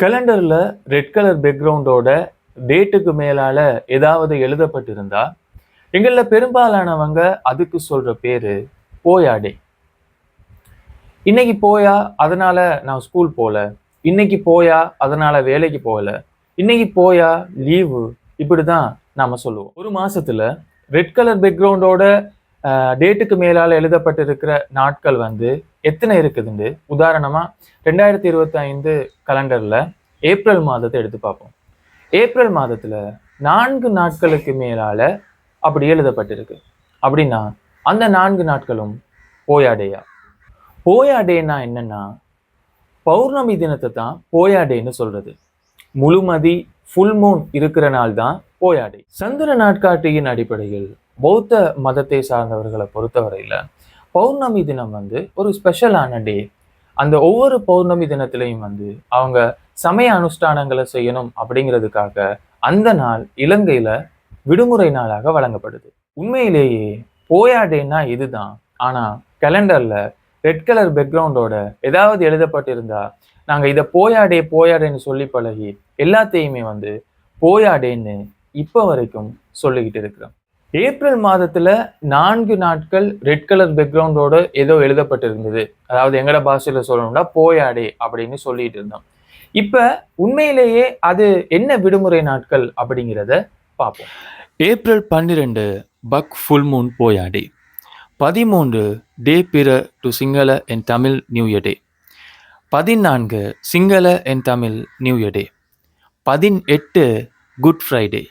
கலண்டர்ல red colour பேக்ரவுண்டோட டேட்டுக்கு மேலால ஏதாவது எழுதப்பட்டிருந்தா எங்கள பெரும்பாலானவங்க அதுக்கு சொல்ற பேரு போயா டே. இன்னைக்கு போயா அதனால நான் ஸ்கூல் போல, இன்னைக்கு போயா அதனால வேலைக்கு போகல, இன்னைக்கு போயா லீவு, இப்படிதான் நாம சொல்லுவோம். ஒரு மாசத்துல ரெட் கலர் பேக்ரவுண்டோட டேட்டுக்கு மேலால எழுதப்பட்டிருக்கிற நாட்கள் எத்தனை இருக்குதுண்டு உதாரணமா 2025 கலண்டர்ல ஏப்ரல் மாதத்தை எடுத்து பார்ப்போம். ஏப்ரல் மாதத்துல 4 நாட்களுக்கு மேலால அப்படி எழுதப்பட்டிருக்கு. அப்படின்னா அந்த 4 நாட்களும் போயா டேயா. போயா டேன்னா என்னன்னா, பௌர்ணமி தினத்தை தான் போயா டேன்னு சொல்றது. முழுமதி ஃபுல் மூன் இருக்கிற நாள் தான் போயா டே. சந்திர நாட்காட்டியின் அடிப்படையில் பௌத்த மதத்தை சார்ந்தவர்களை பொறுத்தவரையில பௌர்ணமி தினம் ஒரு ஸ்பெஷலான டே. அந்த ஒவ்வொரு பௌர்ணமி தினத்திலையும் அவங்க சமய அனுஷ்டானங்களை செய்யணும் அப்படிங்கிறதுக்காக அந்த நாள் இலங்கையில விடுமுறை நாளாக வழங்கப்படுது. உண்மையிலேயே போயா டேன்னா இதுதான். ஆனா கேலண்டர்ல ரெட் கலர் பேக்ரவுண்டோட ஏதாவது எழுதப்பட்டிருந்தா நாங்க இதை போயாடேன்னு சொல்லி பழகி எல்லாத்தையுமே போயாடேன்னு இப்ப வரைக்கும் சொல்லிக்கிட்டு இருக்கிறோம். ஏப்ரல் மாதத்துல 4 நாட்கள் ரெட் கலர் பேக்ரவுண்டோட ஏதோ எழுதப்பட்டிருந்தது. அதாவது எங்கட பாஷையில சொல்லணும்னா போயாடே அப்படின்னு சொல்லிட்டு இருந்தோம். இப்ப உண்மையிலேயே அது என்ன விடுமுறை நாட்கள் அப்படிங்கிறத பார்ப்போம். April 12 Bak full moon Poya day. 13 day before to Sinhala and Tamil new year day. 14 Sinhala and Tamil new year day. 18 Good Friday.